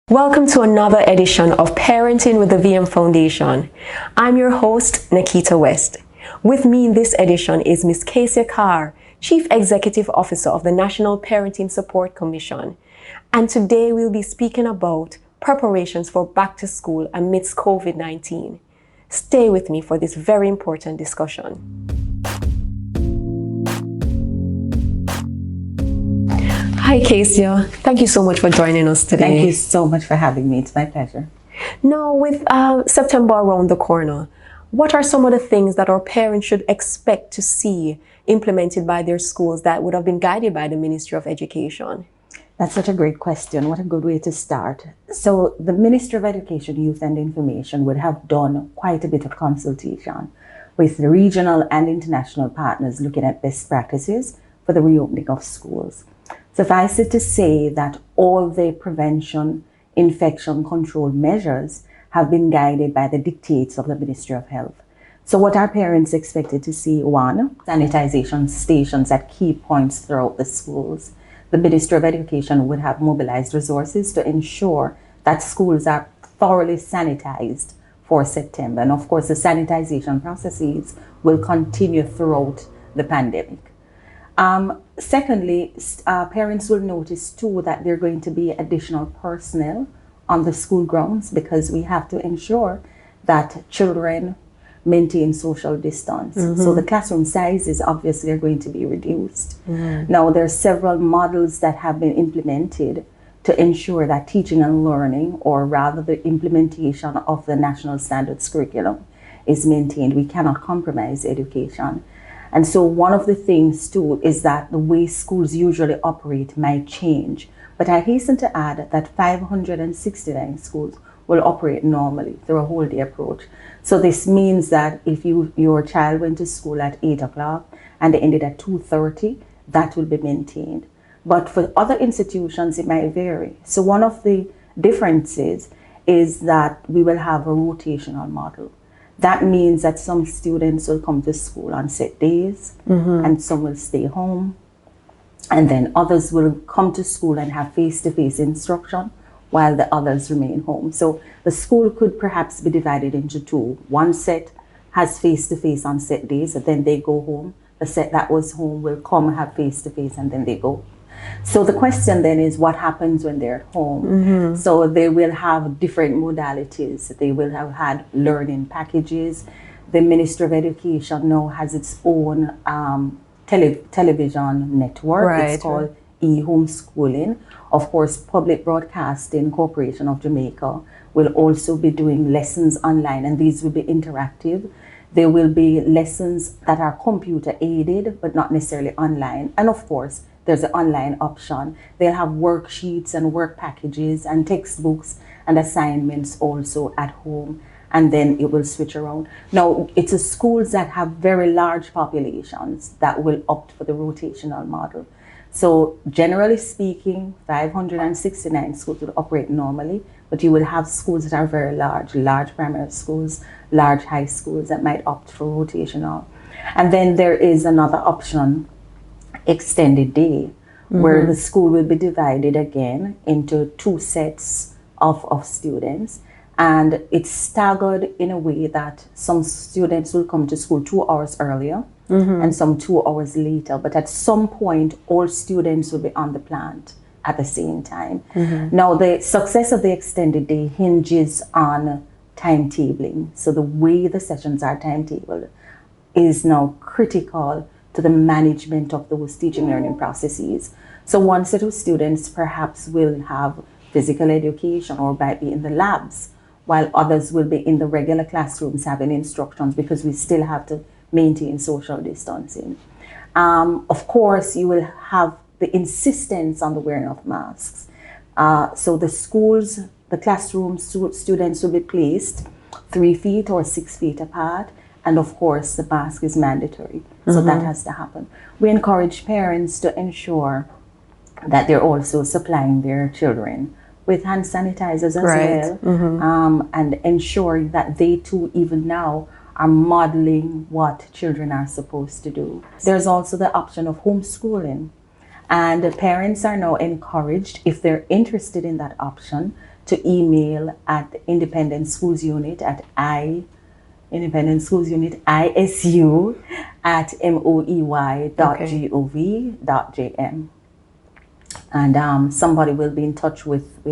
Welcome to another edition of Parenting with the VM Foundation. I'm your host, Nikita West. With me in this edition is Ms. Casey Carr, Chief Executive Officer of the National Parenting Support Commission. And today we'll be speaking about preparations for back to school amidst COVID-19. Stay with me for this very important discussion. Hi, Casey. Thank you so much for joining us today. Thank you so much for having me. It's my pleasure. Now, with September around the corner, what are some of the things that our parents should expect to see implemented by their schools that would have been guided by the Ministry of Education? That's such a great question. What a good way to start. So the Ministry of Education, Youth and Information would have done quite a bit of consultation with the regional and international partners looking at best practices for the reopening of schools. Suffice it to say that all the prevention, infection control measures have been guided by the dictates of the Ministry of Health. So what our parents expected to see: one, sanitization stations at key points throughout the schools. The Ministry of Education would have mobilized resources to ensure that schools are thoroughly sanitized for September. And of course, the sanitization processes will continue throughout the pandemic. Secondly, parents will notice too that there are going to be additional personnel on the school grounds because we have to ensure that children maintain social distance. So the classroom sizes obviously are going to be reduced. Now there are several models that have been implemented to ensure that teaching and learning, or rather the implementation of the national standards curriculum, is maintained. We cannot compromise education. And so one of the things too is that the way schools usually operate might change. But I hasten to add that 569 schools will operate normally through a whole day approach. So this means that if your child went to school at 8 o'clock and they ended at 2:30, that will be maintained. But for other institutions, it might vary. So one of the differences is that we will have a rotational model. That means that some students will come to school on set days and some will stay home. And then others will come to school and have face-to-face instruction while the others remain home. So the school could perhaps be divided into two. One set has face-to-face on set days, and then they go home. The set that was home will come have face-to-face, and then they go. So the question then is, what happens when they're at home? So they will have different modalities. They will have had learning packages. The Ministry of Education now has its own television network. Right. It's called homeschooling. Of course, Public Broadcasting Corporation of Jamaica will also be doing lessons online, and these will be interactive. There will be lessons that are computer aided, but not necessarily online. And of course, there's an online option. They'll have worksheets and work packages and textbooks and assignments also at home, and then it will switch around. Now, it's the schools that have very large populations that will opt for the rotational model. So generally speaking, 569 schools will operate normally, but you will have schools that are very large primary schools, large high schools that might opt for rotational. And then there is another option, extended day, where the school will be divided again into two sets of students. And it's staggered in a way that some students will come to school 2 hours earlier and some 2 hours later. But at some point, all students will be on the plant at the same time. Now, the success of the extended day hinges on timetabling. So the way the sessions are timetabled is now critical to the management of those teaching learning processes. So one set of students perhaps will have physical education or might be in the labs, while others will be in the regular classrooms having instructions, because we still have to maintain social distancing. Of course, you will have the insistence on the wearing of masks. So the schools, the classrooms, students will be placed 3 feet or 6 feet apart. And of course, the mask is mandatory. So that has to happen. We encourage parents to ensure that they're also supplying their children with hand sanitizers as well, and ensuring that they too, even now, are modeling what children are supposed to do. There's also the option of homeschooling. And parents are now encouraged, if they're interested in that option, to email at the Independent Schools Unit at Independent Schools Unit ISU at moey.gov.jm. And somebody will be in touch with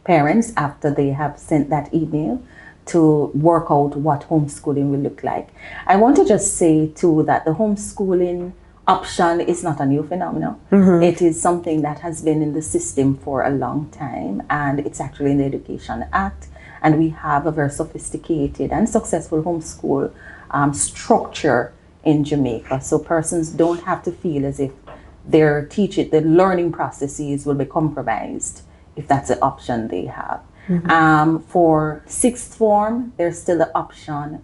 parents after they have sent that email to work out what homeschooling will look like. I want to just say too that the homeschooling option is not a new phenomenon. It is something that has been in the system for a long time, and it's actually in the Education Act, and we have a very sophisticated and successful homeschool structure in Jamaica. So persons don't have to feel as if the learning processes will be compromised if that's the option they have. For sixth form, there's still the option,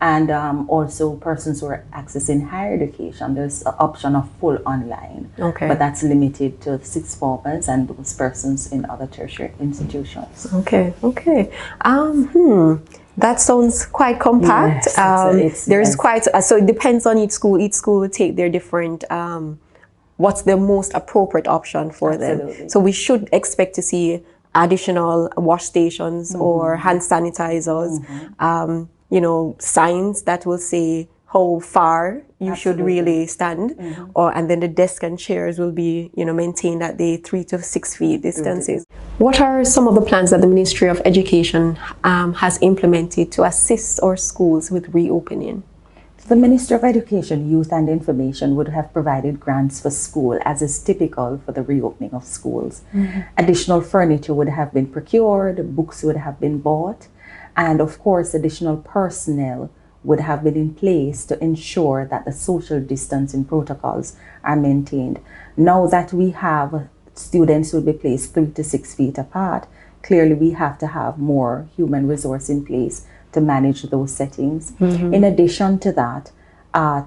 and also persons who are accessing higher education, there's an option of full online. Okay. But that's limited to sixth formers and those persons in other tertiary institutions. Okay. That sounds quite compact. Yes, so it depends on each school. Each school will take their different, what's the most appropriate option for them. So we should expect to see additional wash stations or hand sanitizers, signs that will say how far you should really stand, and then the desk and chairs will be, maintained at the 3 to 6 feet distances. What are some of the plans that the Ministry of Education has implemented to assist our schools with reopening? The Ministry of Education, Youth and Information would have provided grants for school, as is typical for the reopening of schools. Additional furniture would have been procured, books would have been bought, and of course additional personnel would have been in place to ensure that the social distancing protocols are maintained. Now that we have students will be placed 3 to 6 feet apart, clearly we have to have more human resource in place to manage those settings. In addition to that,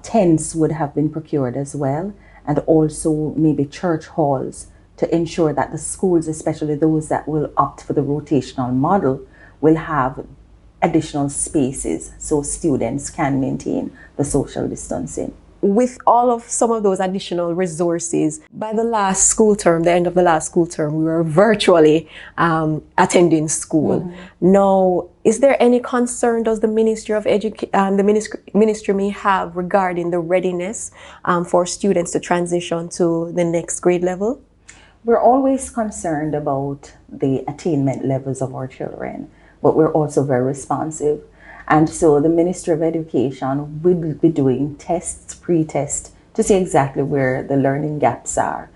tents would have been procured as well, and also maybe church halls to ensure that the schools, especially those that will opt for the rotational model, will have additional spaces so students can maintain the social distancing. With all of some of those additional resources, by the last school term, the end of the last school term, we were virtually attending school. Now, is there any concern does the Ministry of Education, the ministry may have regarding the readiness for students to transition to the next grade level? We're always concerned about the attainment levels of our children, but we're also very responsive. And so the Ministry of Education will be doing tests, pre-tests, to see exactly where the learning gaps are.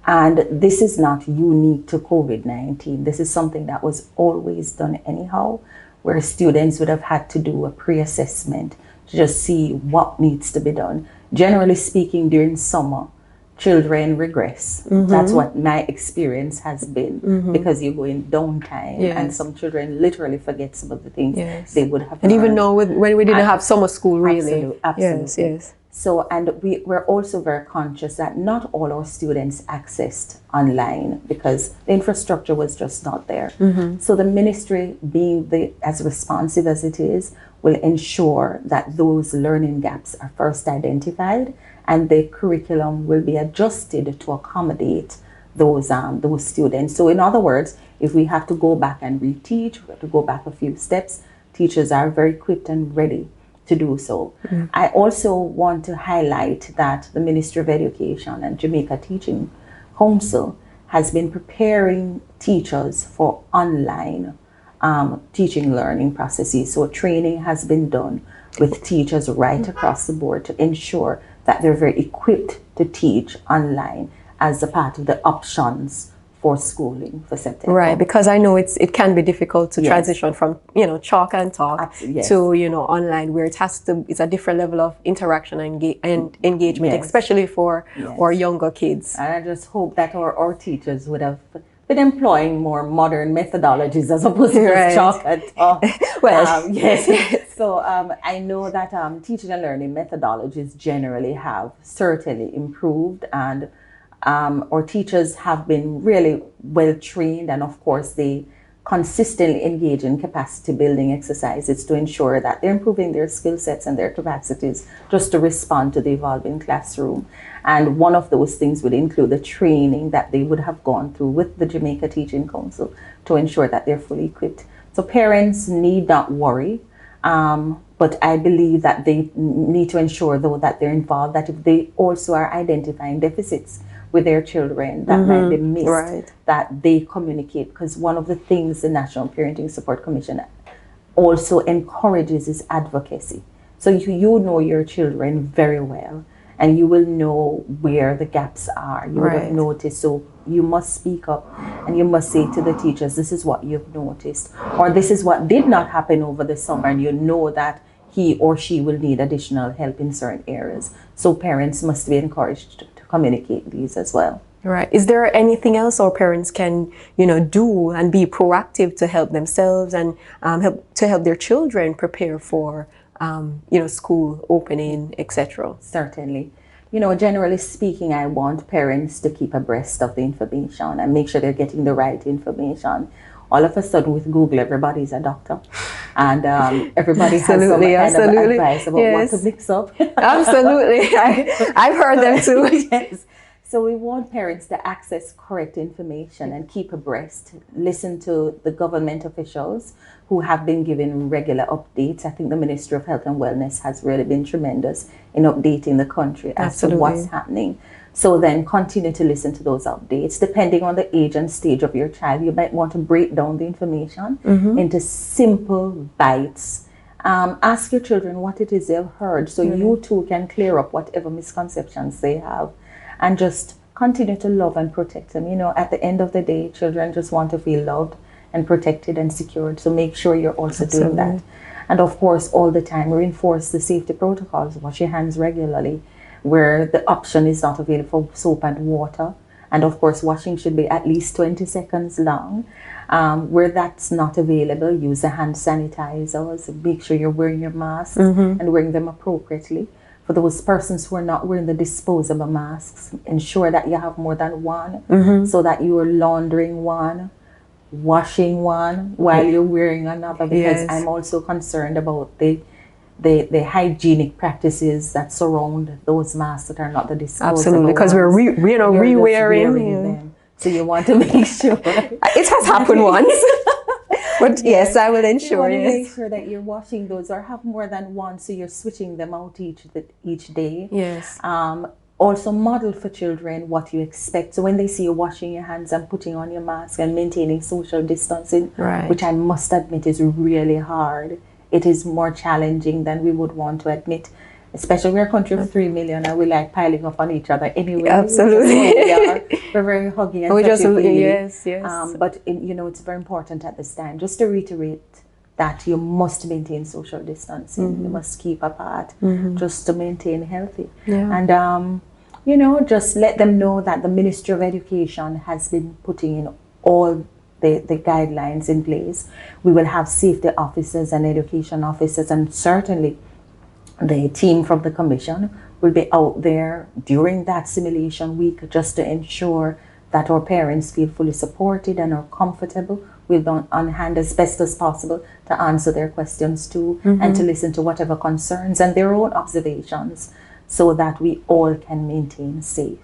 And this is not unique to COVID-19. This is something that was always done anyhow, where students would have had to do a pre-assessment to just see what needs to be done. Generally speaking, during summer, children regress. That's what my experience has been, because you go in downtime and some children literally forget some of the things they would have and learned. even though when we didn't have summer school really. Absolutely. Yes. So, and we're also very conscious that not all our students accessed online because the infrastructure was just not there. So the ministry, being as responsive as it is, will ensure that those learning gaps are first identified, and the curriculum will be adjusted to accommodate those students. So in other words, if we have to go back and reteach, we have to go back a few steps, teachers are very equipped and ready to do so. I also want to highlight that the Ministry of Education and Jamaica Teaching Council has been preparing teachers for online teaching learning processes. So training has been done with teachers right across the board to ensure that they're very equipped to teach online as a part of the options for schooling for September. Right, because I know it can be difficult to transition from chalk and talk to online, where it's a different level of interaction and engagement, especially for our younger kids. And I just hope that our teachers would have been employing more modern methodologies as opposed to just chalk and talk. So I know that teaching and learning methodologies generally have certainly improved, and our teachers have been really well trained, and of course they consistently engage in capacity building exercises to ensure that they're improving their skill sets and their capacities just to respond to the evolving classroom. And one of those things would include the training that they would have gone through with the Jamaica Teaching Council to ensure that they're fully equipped. So parents need not worry, but I believe that they need to ensure, though, that they're involved, that if they also are identifying deficits with their children that might be missed, that they communicate. Because one of the things the National Parenting Support Commission also encourages is advocacy. So you know your children very well, and you will know where the gaps are. You would have noticed. So you must speak up and you must say to the teachers, this is what you've noticed, or this is what did not happen over the summer, and you know that he or she will need additional help in certain areas. So parents must be encouraged to communicate these as well. Right. Is there anything else our parents can, do and be proactive to help themselves and help their children prepare for, school opening, etc.? Certainly. Generally speaking, I want parents to keep abreast of the information and make sure they're getting the right information. All of a sudden, with Google, everybody's a doctor, and everybody has some kind of advice about what to mix up. Absolutely, I've heard them too. Yes. So we want parents to access correct information and keep abreast. Listen to the government officials who have been giving regular updates. I think the Ministry of Health and Wellness has really been tremendous in updating the country as to what's happening. So then continue to listen to those updates. Depending on the age and stage of your child, you might want to break down the information into simple bites. Ask your children what it is they've heard, so you too can clear up whatever misconceptions they have, and just continue to love and protect them. At the end of the day, children just want to feel loved and protected and secured. So make sure you're also doing that. And of course, all the time, reinforce the safety protocols. Wash your hands regularly. Where the option is not available for soap and water. And of course, washing should be at least 20 seconds long. Where that's not available, use the hand sanitizers. Make sure you're wearing your masks and wearing them appropriately. For those persons who are not wearing the disposable masks, ensure that you have more than one, so that you are laundering one, washing one while you're wearing another, because I'm also concerned about the hygienic practices that surround those masks that are not the disposable. Absolutely, because we're re-wearing them. So you want to make sure. It has happened once. But yes, I will ensure. You want to make sure that you're washing those, or have more than one, so you're switching them out each day. Yes. Also model for children what you expect. So when they see you washing your hands and putting on your mask and maintaining social distancing, which I must admit is really hard. It is more challenging than we would want to admit, especially we're a country of 3 million and we like piling up on each other anyway. Absolutely. We're very huggy and touchy-feely. Yes. But it's very important at this time just to reiterate that you must maintain social distancing. You must keep apart just to maintain healthy. And just let them know that the Ministry of Education has been putting in all the guidelines in place. We will have safety officers and education officers, and certainly the team from the Commission will be out there during that simulation week just to ensure that our parents feel fully supported and are comfortable. We'll be on hand as best as possible to answer their questions too, and to listen to whatever concerns and their own observations, so that we all can maintain safety.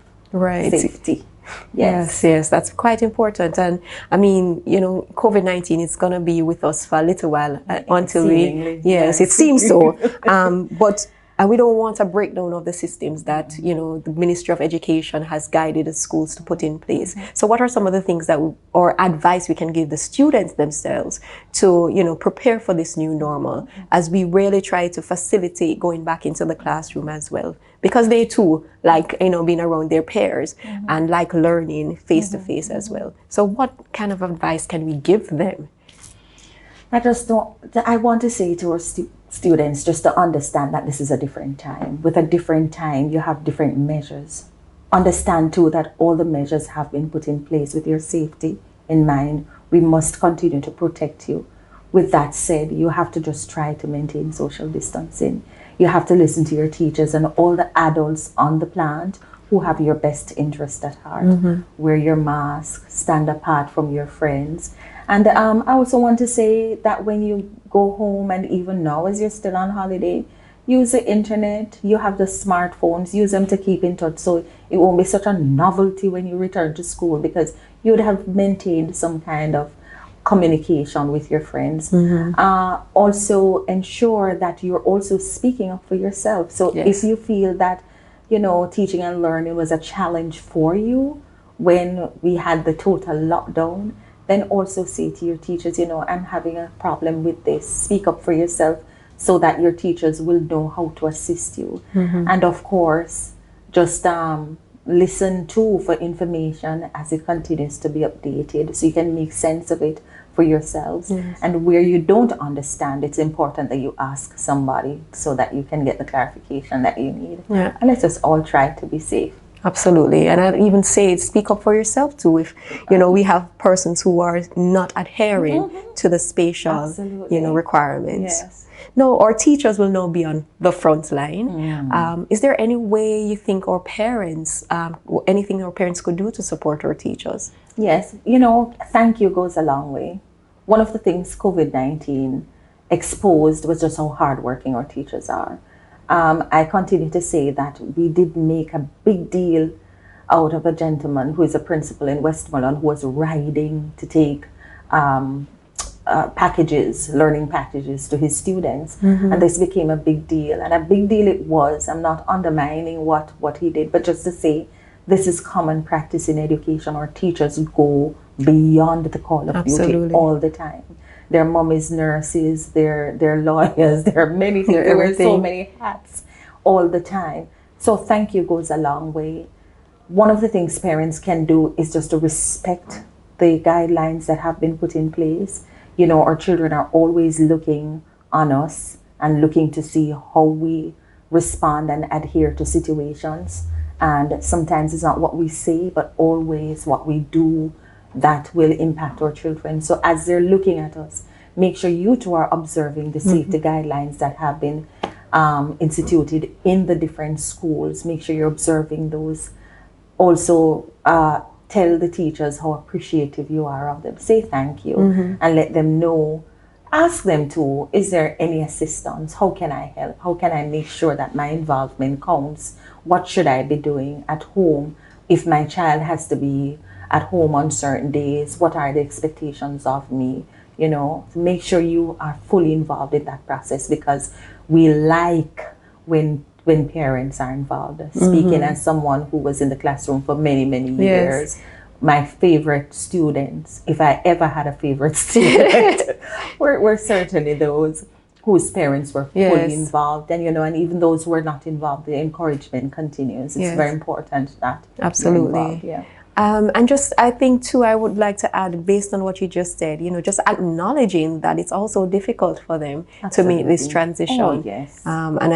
Yes, that's quite important. And I mean, COVID-19 is going to be with us for a little while until it seems so. But we don't want a breakdown of the systems that, the Ministry of Education has guided the schools to put in place. So what are some of the things or advice we can give the students themselves to, prepare for this new normal, as we really try to facilitate going back into the classroom as well? Because they too like, being around their peers and like learning face to face as well. So what kind of advice can we give them? I want to say to our students just to understand that this is a different time. With a different time, you have different measures. Understand too that all the measures have been put in place with your safety in mind. We must continue to protect you. With that said, you have to just try to maintain social distancing. You have to listen to your teachers and all the adults on the plant who have your best interest at heart. Wear your mask, stand apart from your friends, And I also want to say that when you go home, and even now as you're still on holiday, use the internet. You have the smartphones, use them to keep in touch, so it won't be such a novelty when you return to school, because you would have maintained some kind of communication with your friends. Also ensure that you're also speaking up for yourself. So if you feel that, you know, teaching and learning was a challenge for you when we had the total lockdown, then also say to your teachers, you know, I'm having a problem with this. Speak up for yourself so that your teachers will know how to assist you. And of course, just listen too for information as it continues to be updated, so you can make sense of it for yourselves. And where you don't understand, it's important that you ask somebody so that you can get the clarification that you need. And let's just all try to be safe. Absolutely. And I'd even say speak up for yourself too. If, you know, we have persons who are not adhering to the spatial, you know, requirements. No, our teachers will now be on the front line. Is there any way you think our parents, anything our parents could do to support our teachers? Yes, you know, thank you goes a long way. One of the things COVID-19 exposed was just how hardworking our teachers are. I continue to say that we did make a big deal out of a gentleman who is a principal in Westmoreland who was riding to take packages, learning packages to his students. And this became a big deal. And a big deal it was. I'm not undermining what he did, but just to say this is common practice in education. Our teachers go beyond the call of duty all the time. Their mom is nurses, they're lawyers, there are many things, they wear so many hats all the time. So thank you goes a long way. One of the things parents can do is just to respect the guidelines that have been put in place. You know, our children are always looking on us and looking to see how we respond and adhere to situations. And sometimes it's not what we say, but always what we do that will impact our children. So as they're looking at us, make sure you two are observing the safety guidelines that have been instituted in the different schools. Make sure you're observing those. Also, tell the teachers how appreciative you are of them. Say thank you and let them know. Ask them to, is there any assistance? How can I help? How can I make sure that my involvement counts? What should I be doing at home if my child has to be at home on certain days? What are the expectations of me? You know, make sure you are fully involved in that process, because we like when parents are involved. Speaking as someone who was in the classroom for many years, my favorite students, if I ever had a favorite student, were certainly those whose parents were fully involved. And, you know, and even those who were not involved, the encouragement continues. It's very important that absolutely. And just, I think too, I would like to add, based on what you just said, you know, just acknowledging that it's also difficult for them to make this transition. And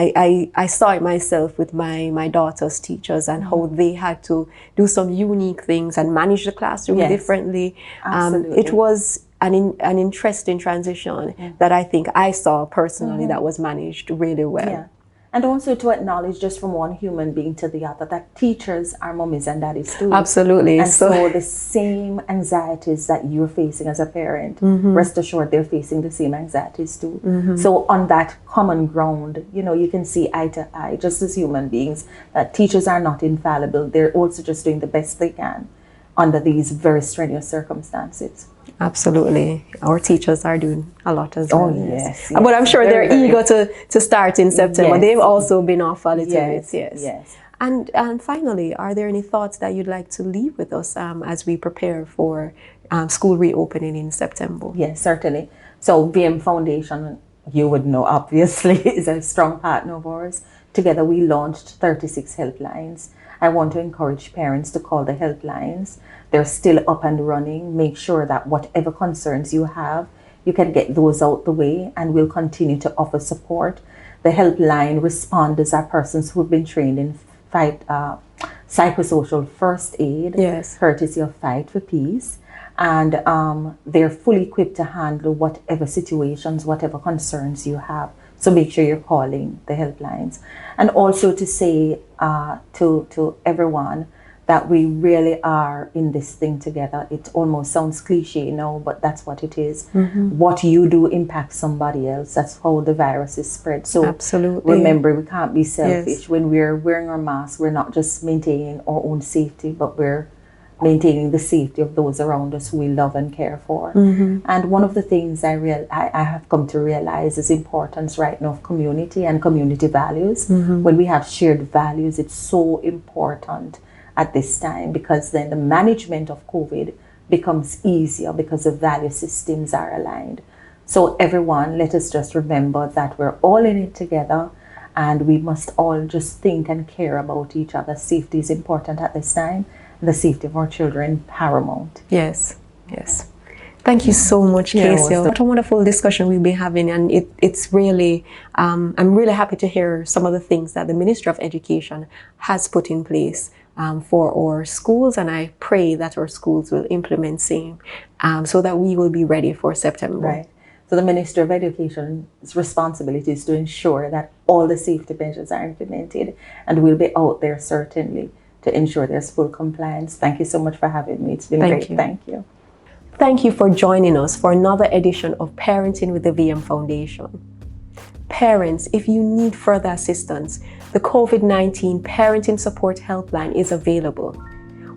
I saw it myself with my daughter's teachers and how they had to do some unique things and manage the classroom differently. It was an interesting transition that I think I saw personally that was managed really well. And also to acknowledge, just from one human being to the other, that teachers are mommies and daddies too. Absolutely. And so the same anxieties that you're facing as a parent, rest assured they're facing the same anxieties too. So on that common ground, you know, you can see eye to eye, just as human beings, that teachers are not infallible. They're also just doing the best they can under these very strenuous circumstances. Absolutely. Our teachers are doing a lot as well. Yes. But I'm sure they're eager to start in September. They've also been off a little bit. And finally, are there any thoughts that you'd like to leave with us as we prepare for school reopening in September? Yes, certainly. So VM Foundation, you would know obviously, is a strong partner of ours. Together we launched 36 helplines. I want to encourage parents to call the helplines. They're still up and running. Make sure that whatever concerns you have, you can get those out the way, and we'll continue to offer support. The helpline responders are persons who've been trained in psychosocial first aid, courtesy of Fight for Peace. And they're fully equipped to handle whatever situations, whatever concerns you have. So make sure you're calling the helplines. And also to say to everyone that we really are in this thing together. It almost sounds cliche now, but that's what it is. What you do impacts somebody else. That's how the virus is spread. So absolutely, remember, we can't be selfish. Yes. When we're wearing our masks, we're not just maintaining our own safety, but we're maintaining the safety of those around us who we love and care for. And one of the things I have come to realize is the importance right now of community and community values. When we have shared values, it's so important at this time, because then the management of COVID becomes easier because the value systems are aligned. So everyone, let us just remember that we're all in it together, and we must all just think and care about each other. Safety is important at this time. The safety of our children paramount. Yes, yes. Thank you so much, Casey. What a wonderful discussion we've been having, and it's really, I'm really happy to hear some of the things that the Ministry of Education has put in place for our schools, and I pray that our schools will implement same, so that we will be ready for September. Right. So the Ministry of Education's responsibility is to ensure that all the safety measures are implemented, and we'll be out there certainly to ensure there's full compliance. Thank you so much for having me. It's been great. Thank you. Thank you for joining us for another edition of Parenting with the VM Foundation. Parents, if you need further assistance, the COVID-19 Parenting Support Helpline is available.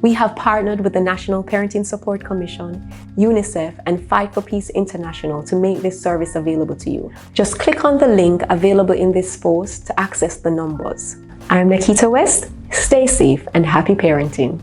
We have partnered with the National Parenting Support Commission, UNICEF, and Fight for Peace International to make this service available to you. Just click on the link available in this post to access the numbers. I'm Nikita West. Stay safe and happy parenting.